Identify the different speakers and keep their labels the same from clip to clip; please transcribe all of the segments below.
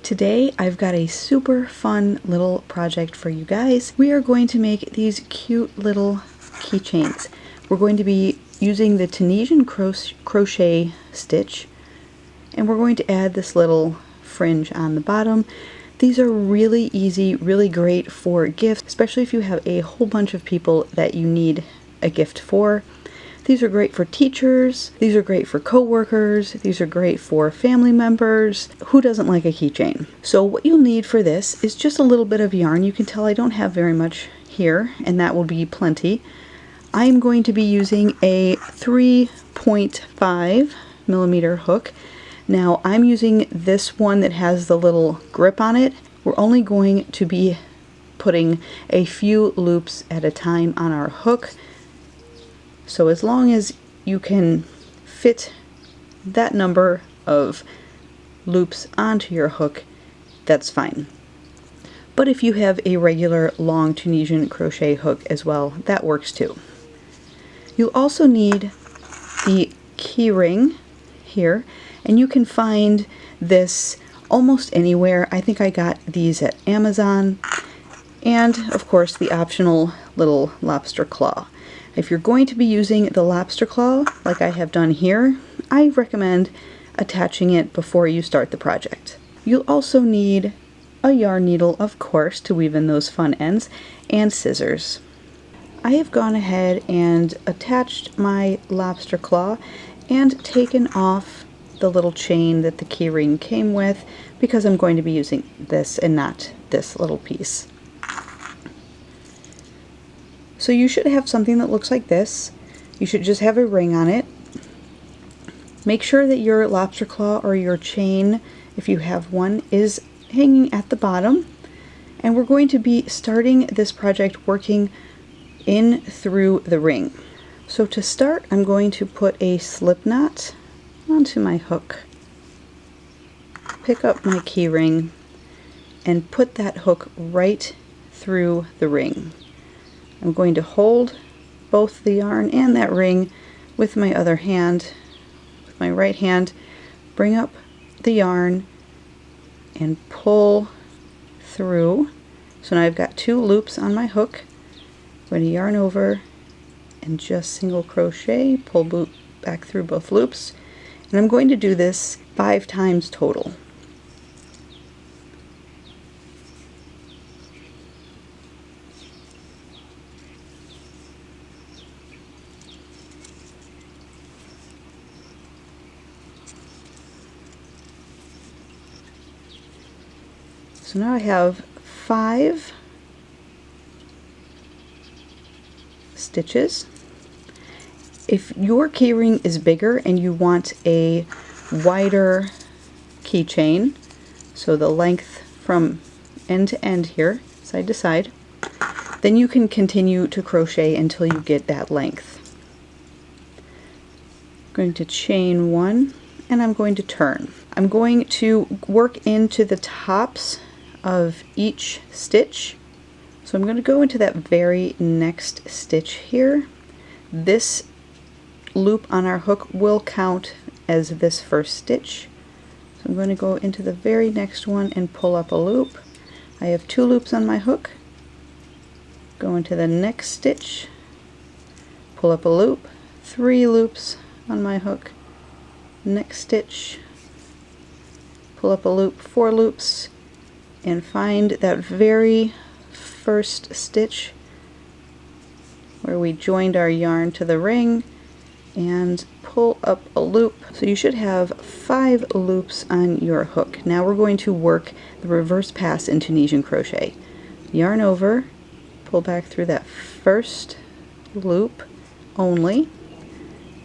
Speaker 1: Today I've got a super fun little project for you guys. We are going to make these cute little keychains. We're going to be using the Tunisian crochet stitch, and we're going to add this little fringe on the bottom. These are really easy, really great for gifts, especially if you have a whole bunch of people that you need a gift for. These are great for teachers, these are great for co-workers, these are great for family members. Who doesn't like a keychain? So what you'll need for this is just a little bit of yarn. You can tell I don't have very much here, and that will be plenty. I'm going to be using a 3.5 millimeter hook. Now I'm using this one that has the little grip on it. We're only going to be putting a few loops at a time on our hook. So as long as you can fit that number of loops onto your hook, that's fine. But if you have a regular long Tunisian crochet hook as well, that works too. You'll also need the key ring here, and you can find this almost anywhere. I think I got these at Amazon, and of course the optional little lobster claw. If you're going to be using the lobster claw, like I have done here, I recommend attaching it before you start the project. You'll also need a yarn needle, of course, to weave in those fun ends, and scissors. I have gone ahead and attached my lobster claw and taken off the little chain that the key ring came with, because I'm going to be using this and not this little piece. So you should have something that looks like this. You should just have a ring on it. Make sure that your lobster claw or your chain, if you have one, is hanging at the bottom. And we're going to be starting this project working in through the ring. So to start, I'm going to put a slip knot onto my hook. Pick up my key ring and put that hook right through the ring. I'm going to hold both the yarn and that ring with my other hand, with my right hand, bring up the yarn and pull through. So now I've got 2 loops on my hook. I'm going to yarn over and just single crochet, pull back through both loops, and I'm going to do this 5 times total. So now I have 5 stitches. If your keyring is bigger and you want a wider keychain, so the length from end to end here, side to side, then you can continue to crochet until you get that length. I'm going to chain 1 and I'm going to turn. I'm going to work into the tops of each stitch. So I'm going to go into that very next stitch here. This loop on our hook will count as this first stitch. So I'm going to go into the very next one and pull up a loop. I have 2 loops on my hook. Go into the next stitch, pull up a loop, 3 loops on my hook, next stitch, pull up a loop, 4 loops, and find that very first stitch where we joined our yarn to the ring and pull up a loop. So you should have 5 loops on your hook. Now we're going to work the reverse pass in Tunisian crochet. Yarn over, pull back through that first loop only,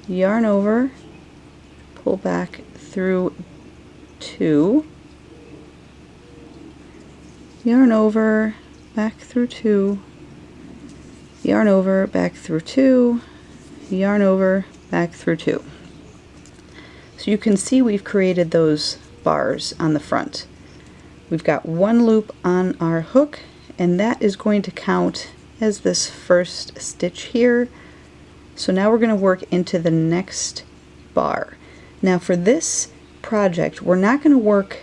Speaker 1: yarn over, pull back through 2, yarn over, back through 2, yarn over, back through 2, yarn over, back through 2. So you can see we've created those bars on the front. We've got 1 loop on our hook, and that is going to count as this first stitch here. So now we're going to work into the next bar. Now for this project, we're not going to work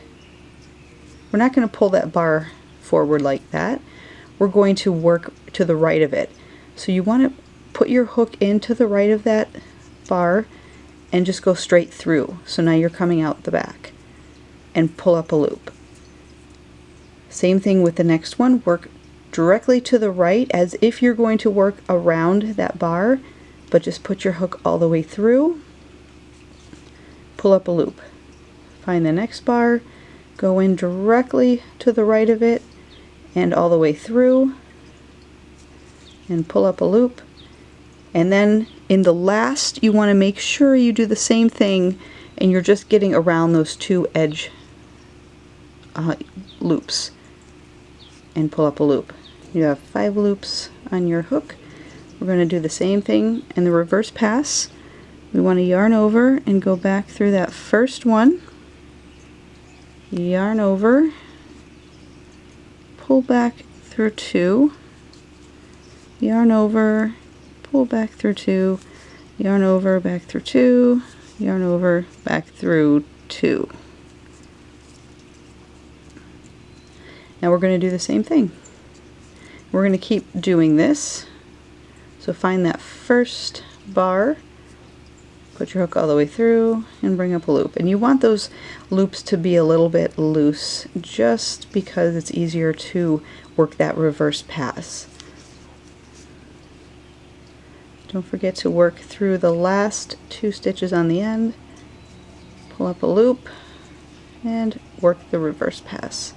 Speaker 1: we're not going to pull that bar forward like that. We're going to work to the right of it. So you want to put your hook into the right of that bar and just go straight through. So now you're coming out the back and pull up a loop. Same thing with the next one. Work directly to the right as if you're going to work around that bar, but just put your hook all the way through, pull up a loop. Find the next bar, go in directly to the right of it and all the way through and pull up a loop. And then in the last, you want to make sure you do the same thing and you're just getting around those two edge loops and pull up a loop. You have 5 loops on your hook. We're going to do the same thing in the reverse pass. We want to yarn over and go back through that first one, yarn over, pull back through 2, yarn over, pull back through 2, yarn over, back through 2, yarn over, back through 2. Now we're going to do the same thing. We're going to keep doing this. So find that first bar, put your hook all the way through and bring up a loop. And you want those loops to be a little bit loose just because it's easier to work that reverse pass. Don't forget to work through the last 2 stitches on the end, pull up a loop, and work the reverse pass.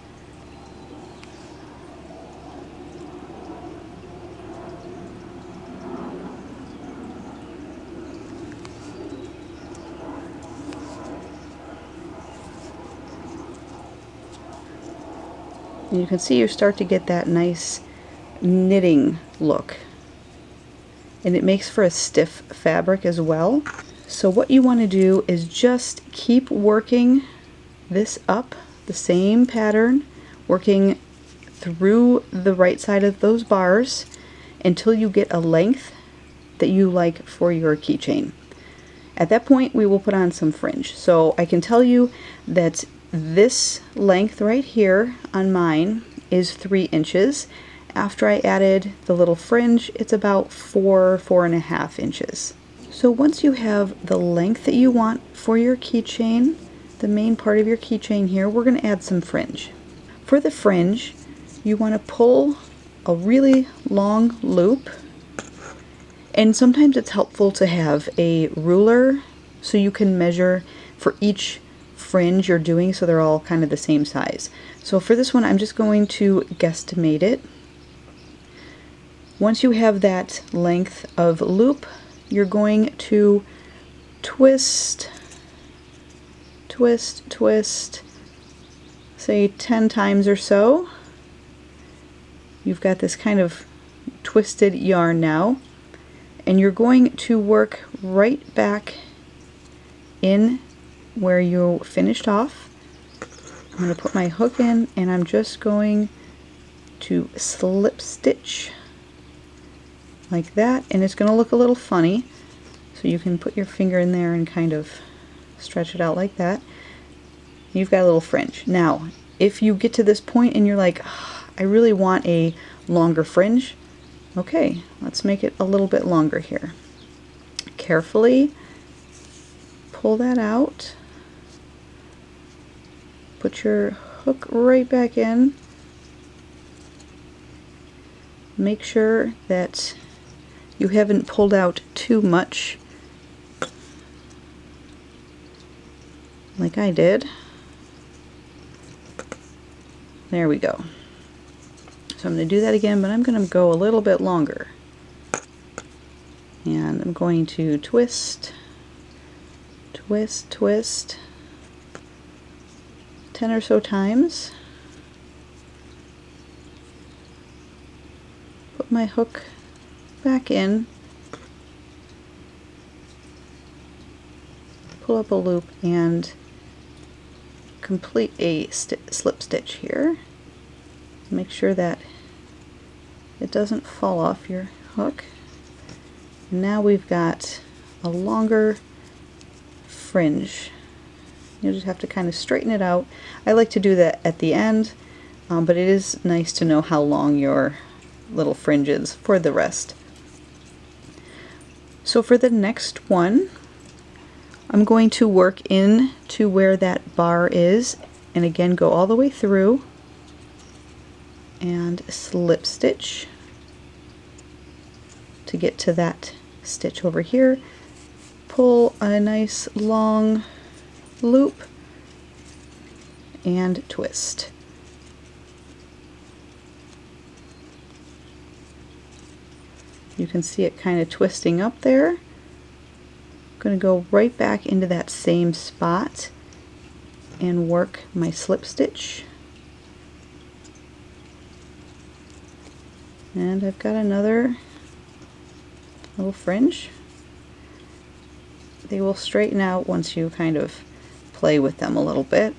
Speaker 1: And you can see you start to get that nice knitting look. And it makes for a stiff fabric as well. So what you want to do is just keep working this up, the same pattern, working through the right side of those bars until you get a length that you like for your keychain. At that point we will put on some fringe. So I can tell you that this length right here on mine is 3 inches. After I added the little fringe, it's about 4.5 inches. So once you have the length that you want for your keychain, the main part of your keychain here, we're going to add some fringe. For the fringe, you want to pull a really long loop, and sometimes it's helpful to have a ruler so you can measure for each fringe you're doing so they're all kind of the same size. So for this one I'm just going to guesstimate it. Once you have that length of loop, you're going to twist, twist, twist, say 10 times or so. You've got this kind of twisted yarn now, and you're going to work right back in where you finished off. I'm going to put my hook in and I'm just going to slip stitch like that, and it's going to look a little funny, so you can put your finger in there and kind of stretch it out like that. You've got a little fringe. Now if you get to this point and you're like, oh, I really want a longer fringe, okay, let's make it a little bit longer here. Carefully pull that out, put your hook right back in, make sure that you haven't pulled out too much like I did. There we go. So I'm going to do that again, but I'm going to go a little bit longer. And I'm going to twist, twist, twist 10 or so times. Put my hook back in, pull up a loop and complete a slip stitch here. Make sure that it doesn't fall off your hook. Now we've got a longer fringe You'll just have to kind of straighten it out. I like to do that at the end, but it is nice to know how long your little fringe is for the rest. So for the next one, I'm going to work in to where that bar is, and again go all the way through and slip stitch to get to that stitch over here. Pull a nice long loop and twist. You can see it kind of twisting up there. I'm going to go right back into that same spot and work my slip stitch. And I've got another little fringe. They will straighten out once you kind of play with them a little bit.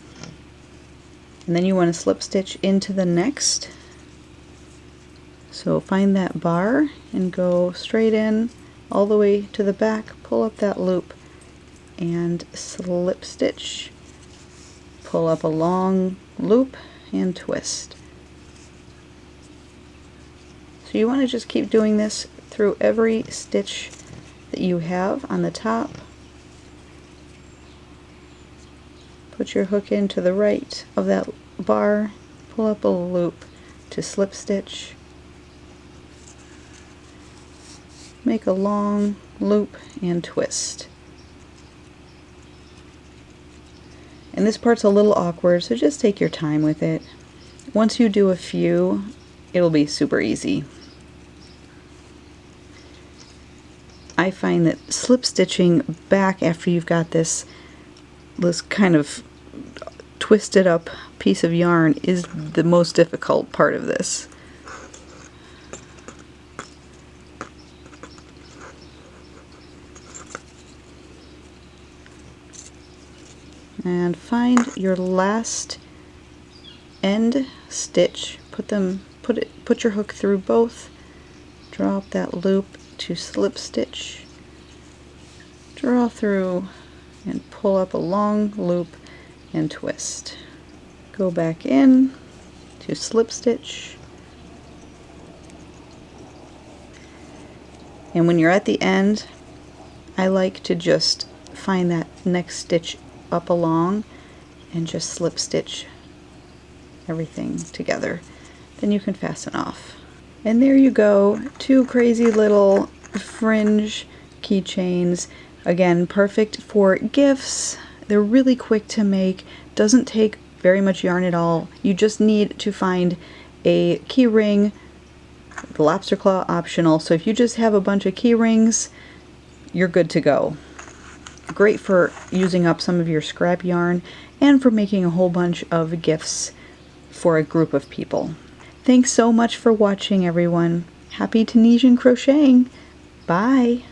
Speaker 1: And then you want to slip stitch into the next. So find that bar and go straight in all the way to the back, pull up that loop and slip stitch, pull up a long loop and twist. So you want to just keep doing this through every stitch that you have on the top. Put your hook in to the right of that bar, pull up a loop to slip stitch, make a long loop and twist. And this part's a little awkward, so just take your time with it. Once you do a few, it'll be super easy. I find that slip stitching back after you've got this kind of twisted up piece of yarn is the most difficult part of this. And find your last end stitch, put your hook through both, drop that loop to slip stitch, draw through and pull up a long loop and twist. Go back in to slip stitch, and when you're at the end, I like to just find that next stitch up along and just slip stitch everything together. Then you can fasten off. And there you go, 2 crazy little fringe keychains. Again, perfect for gifts. They're really quick to make, doesn't take very much yarn at all. You just need to find a key ring, the lobster claw optional. So if you just have a bunch of key rings, you're good to go. Great for using up some of your scrap yarn and for making a whole bunch of gifts for a group of people. Thanks so much for watching, everyone. Happy Tunisian crocheting. Bye.